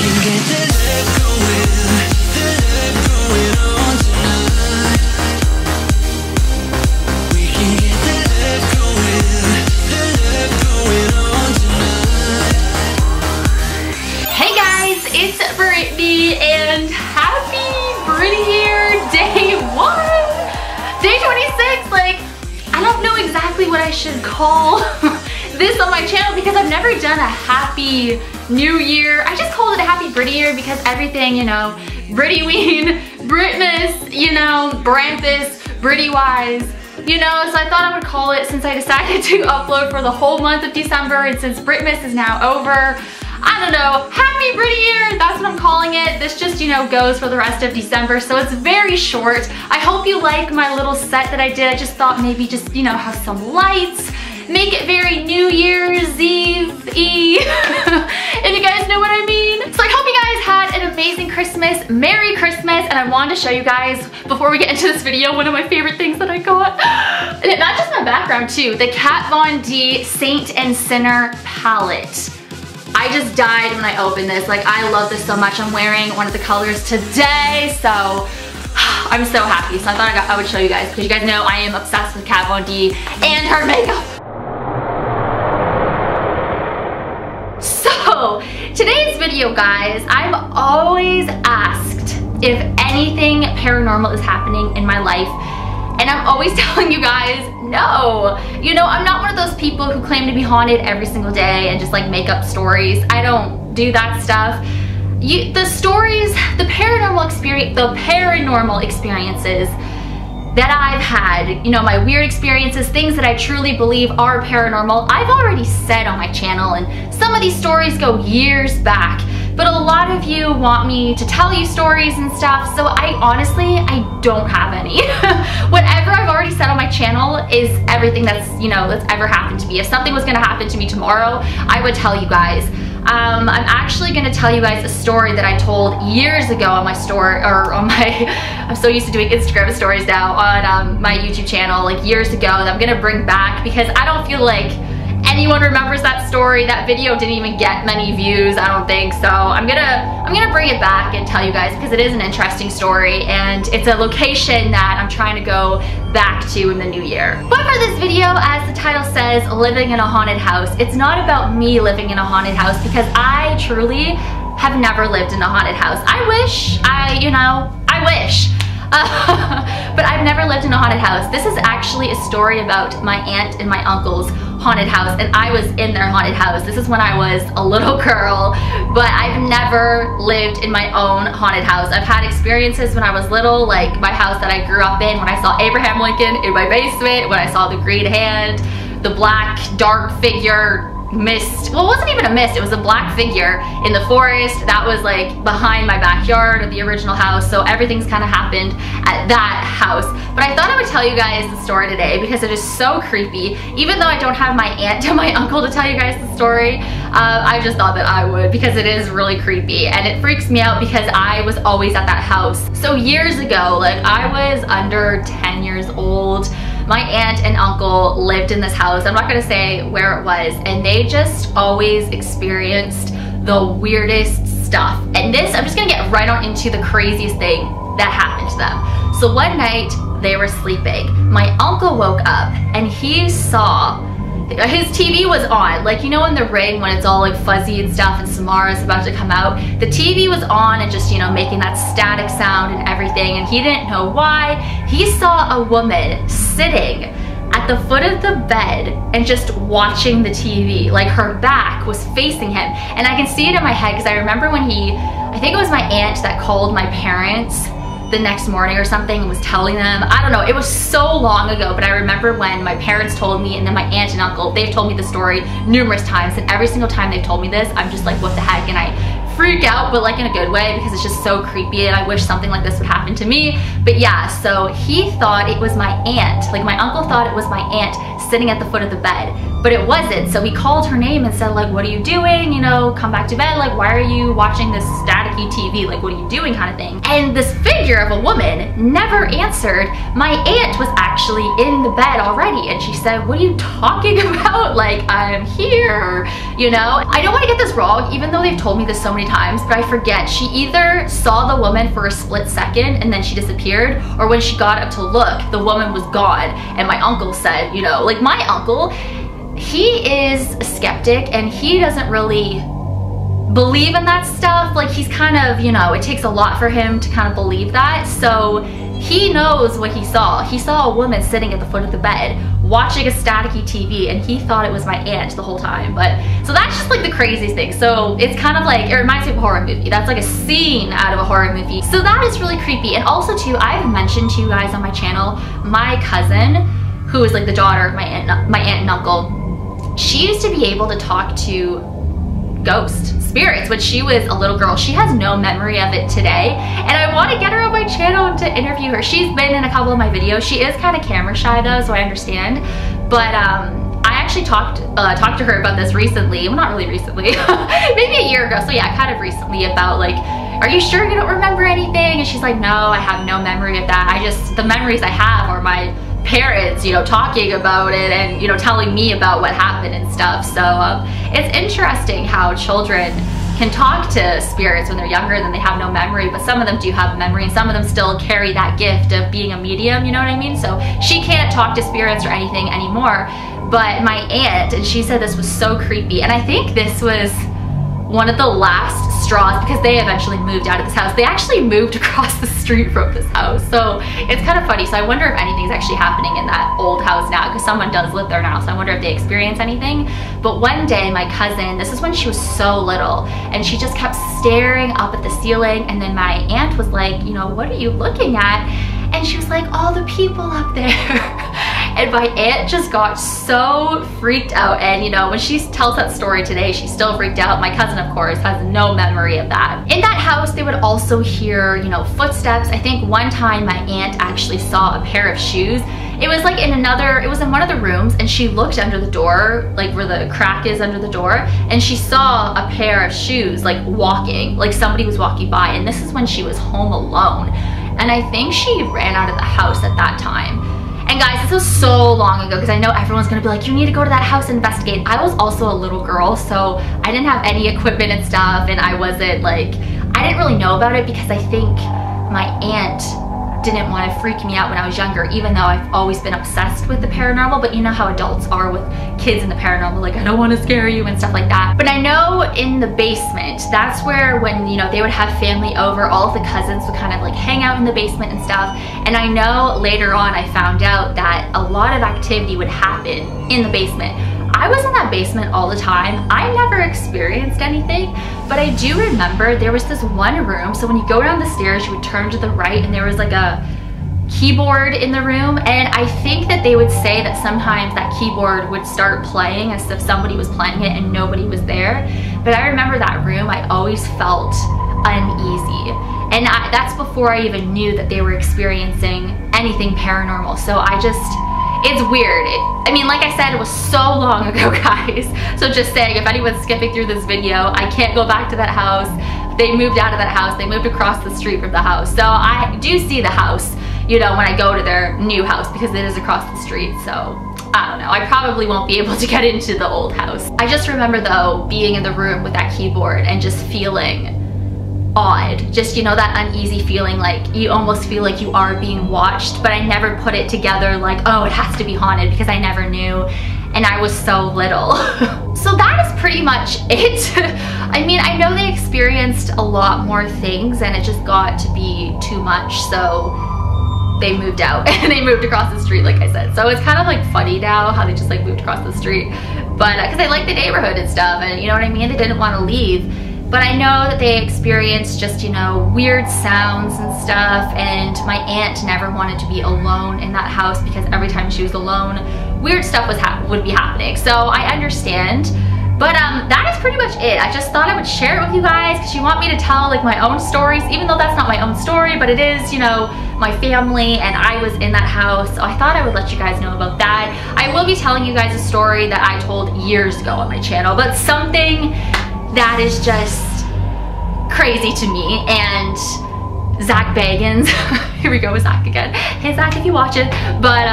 can get the love going on tonight. We can get the love going on tonight. Hey guys, it's Brittney and happy Brittney year, day 1! Day 26, like, I don't know exactly what I should call this on my channel because I've never done a happy new year. I just called it a happy Brittney year because everything, you know, Brittney-ween, Brittmas, you know, Brampus, Brittney-wise, you know, so I thought I would call it since I decided to upload for the whole month of December and since Brittmas is now over. I don't know, happy Brittney year, that's what I'm calling it. This just, you know, goes for the rest of December, so it's very short. I hope you like my little set that I did. I just thought maybe just, you know, have some lights, make it very New Year's Eve-y, if you guys know what I mean. So I hope you guys had an amazing Christmas, Merry Christmas, and I wanted to show you guys, before we get into this video, one of my favorite things that I got. And not just my background too, the Kat Von D Saint and Sinner palette. I just died when I opened this. Like, I love this so much. I'm wearing one of the colors today, so I'm so happy. So I thought I would show you guys because you guys know I am obsessed with Kat Von D and her makeup. So today's video, guys, I've always asked if anything paranormal is happening in my life, and I'm always telling you guys no. You know, I'm not one of those people who claim to be haunted every single day and just like make up stories. I don't do that stuff. The stories, the paranormal experiences that I've had, you know, my weird experiences, things that I truly believe are paranormal, I've already said on my channel, and some of these stories go years back, but a lot of you want me to tell you stories and stuff, so I don't have any. Whatever I've already said on my channel is everything that's, you know, that's ever happened to me. If something was gonna happen to me tomorrow, I would tell you guys. I'm actually gonna tell you guys a story that I told years ago on my story, or on my, I'm so used to doing Instagram stories now, on my YouTube channel, like years ago, that I'm gonna bring back because I don't feel like anyone remembers that story. That video didn't even get many views, I don't think, so I'm gonna bring it back and tell you guys because it is an interesting story and it's a location that I'm trying to go back to in the new year. But for this video, as the title says, living in a haunted house, it's not about me living in a haunted house because I truly have never lived in a haunted house. I wish, I wish. But I've never lived in a haunted house. This is actually a story about my aunt and my uncle's haunted house, and I was in their haunted house. This is when I was a little girl, but I've never lived in my own haunted house. I've had experiences when I was little, like my house that I grew up in, when I saw Abraham Lincoln in my basement, when I saw the green hand, the black dark figure mist. Well, it wasn't even a mist, it was a black figure in the forest that was like behind my backyard of the original house, so everything's kind of happened at that house. But I thought I would tell you guys the story today because it is so creepy. Even though I don't have my aunt and my uncle to tell you guys the story, I just thought that I would because it is really creepy and it freaks me out because I was always at that house. So years ago, like I was under 10 years old, my aunt and uncle lived in this house. I'm not gonna say where it was, and they just always experienced the weirdest stuff. And this, I'm just gonna get right on into the craziest thing that happened to them. So one night they were sleeping. My uncle woke up and he saw, his TV was on, like, you know in The Ring when it's all like fuzzy and stuff and Samara's about to come out, the TV was on and just, you know, making that static sound and everything, and he didn't know why. He saw a woman sitting at the foot of the bed and just watching the TV, like her back was facing him. And I can see it in my head because I remember when I think it was my aunt that called my parents the next morning or something and was telling them, I don't know, it was so long ago, but I remember when my parents told me, and then my aunt and uncle, they've told me the story numerous times, and every single time they've told me this, I'm just like, what the heck, and I freak out, but like in a good way because it's just so creepy and I wish something like this would happen to me. But yeah, so he thought it was my aunt, like my uncle thought it was my aunt sitting at the foot of the bed. but it wasn't. So we called her name and said, like, what are you doing? You know, come back to bed. Like, why are you watching this staticky TV? Like, what are you doing, kind of thing. And this figure of a woman never answered. My aunt was actually in the bed already, and she said, what are you talking about? Like, I'm here, you know? I don't want to get this wrong, even though they've told me this so many times, but I forget. She either saw the woman for a split second and then she disappeared, or when she got up to look, the woman was gone. And my uncle said, you know, like, my uncle, he is a skeptic and he doesn't really believe in that stuff. Like, he's kind of, you know, it takes a lot for him to kind of believe that. So he knows what he saw. He saw a woman sitting at the foot of the bed watching a staticky TV, and he thought it was my aunt the whole time. But so that's just like the craziest thing. So it's kind of like, it reminds me of a horror movie. That's like a scene out of a horror movie. So that is really creepy. And also too, I've mentioned to you guys on my channel, my cousin, who is like the daughter of my aunt and uncle, she used to be able to talk to ghosts, spirits, when she was a little girl. She has no memory of it today, and I want to get her on my channel to interview her. She's been in a couple of my videos. She is kind of camera shy though, so I understand. But I actually talked to her about this recently. Well, not really recently, maybe a year ago. So yeah, kind of recently, about like, are you sure you don't remember anything? And she's like, no, I have no memory of that. The memories I have are my parents, you know, talking about it and, you know, telling me about what happened and stuff. So it's interesting how children can talk to spirits when they're younger and then they have no memory, but some of them do have memory and some of them still carry that gift of being a medium, you know what I mean? So she can't talk to spirits or anything anymore, but my aunt, and she said this was so creepy, and I think this was one of the last straws, because they eventually moved out of this house. They actually moved across the street from this house. So it's kind of funny. So I wonder if anything's actually happening in that old house now, because someone does live there now. So I wonder if they experience anything. But one day my cousin, this is when she was so little, and she just kept staring up at the ceiling. And then my aunt was like, you know, what are you looking at? And she was like, all the people up there. And my aunt just got so freaked out. And you know, when she tells that story today, she's still freaked out. My cousin, of course, has no memory of that. In that house, they would also hear, you know, footsteps. I think one time my aunt actually saw a pair of shoes. It was like in one of the rooms, and she looked under the door, like where the crack is under the door, and she saw a pair of shoes like walking, like somebody was walking by. And this is when she was home alone. And I think she ran out of the house at that time. And guys, this was so long ago, because I know everyone's gonna be like, you need to go to that house and investigate. I was also a little girl, so I didn't have any equipment and stuff, and I wasn't like, I didn't really know about it, because I think my aunt didn't want to freak me out when I was younger, even though I've always been obsessed with the paranormal. But you know how adults are with kids in the paranormal, like, I don't want to scare you and stuff like that. But I know in the basement, that's where, when, you know, they would have family over, all of the cousins would kind of like hang out in the basement and stuff. And I know later on I found out that a lot of activity would happen in the basement. I was in that basement all the time. I never experienced anything, but I do remember there was this one room. So when you go down the stairs, you would turn to the right, and there was like a keyboard in the room. And I think that they would say that sometimes that keyboard would start playing as if somebody was playing it and nobody was there. But I remember that room, I always felt uneasy. And that's before I even knew that they were experiencing anything paranormal. So it's weird. I mean, like I said, it was so long ago, guys. So just saying, if anyone's skipping through this video, I can't go back to that house. They moved out of that house. They moved across the street from the house. So I do see the house, you know, when I go to their new house, because it is across the street. So I don't know. I probably won't be able to get into the old house. I just remember though, being in the room with that keyboard and just feeling odd, just, you know, that uneasy feeling, like you almost feel like you are being watched. But I never put it together like, oh, it has to be haunted, because I never knew, and I was so little. So that is pretty much it. I mean, I know they experienced a lot more things, and it just got to be too much, so they moved out and they moved across the street, like I said. So it's kind of like funny now how they just like moved across the street, but because they like the neighborhood and stuff, and you know what I mean, they didn't want to leave. But I know that they experienced just, you know, weird sounds and stuff, and my aunt never wanted to be alone in that house, because every time she was alone, weird stuff would be happening. So I understand. But that is pretty much it. I just thought I would share it with you guys, because you want me to tell like my own stories, even though that's not my own story, but it is, you know, my family, and I was in that house, so I thought I would let you guys know about that. I will be telling you guys a story that I told years ago on my channel, but something that is just crazy to me. And Zach Bagans, here we go with Zach again. Hey Zach, if you watch it, but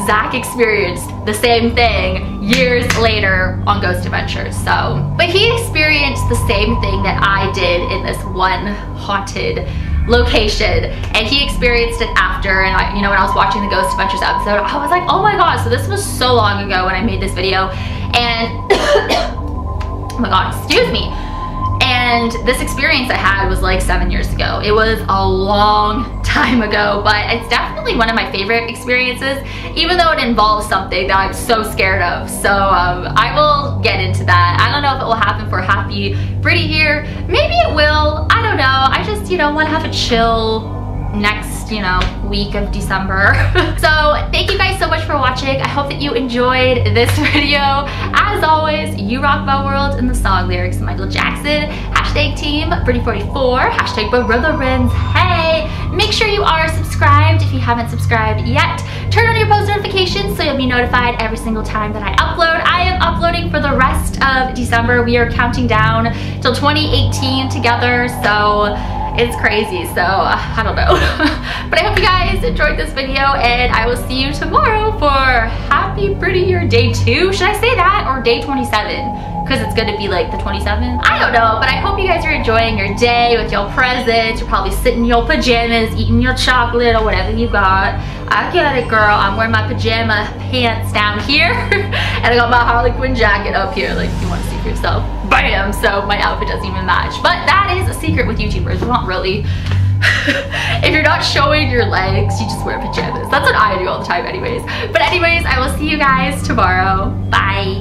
Zach experienced the same thing years later on Ghost Adventures. So, but he experienced the same thing that I did in this one haunted location, and he experienced it after. And I, you know, when I was watching the Ghost Adventures episode, I was like, oh my god, so this was so long ago when I made this video. And oh my god, excuse me. And this experience I had was like 7 years ago. It was a long time ago, but it's definitely one of my favorite experiences, even though it involves something that I'm so scared of. So I will get into that. I don't know if it will happen for Happy Brittney here. Maybe it will. I don't know. I just, you know, want to have a chill next, you know, week of December. So thank you guys so much for watching. I hope that you enjoyed this video. As always, you rock my world, in the song lyrics of Michael Jackson. Hashtag team Brittney44, hashtag Barilla Hey, make sure you are subscribed if you haven't subscribed yet. Turn on your post notifications so you'll be notified every single time that I upload. I am uploading for the rest of December. We are counting down till 2018 together, so it's crazy, so I don't know. But I hope you guys enjoyed this video, and I will see you tomorrow for Happy Brittney Year Day 2. Should I say that, or Day 27? Because it's gonna be like the 27th. I don't know, but I hope you guys are enjoying your day with your presents. You're probably sitting in your pajamas, eating your chocolate or whatever you got. I get it, girl. I'm wearing my pajama pants down here, and I got my Harley Quinn jacket up here, like if you want to see for yourself. Bam! So my outfit doesn't even match. But that is a secret with YouTubers. It's not really. If you're not showing your legs, you just wear pajamas. That's what I do all the time anyways. But anyways, I will see you guys tomorrow. Bye.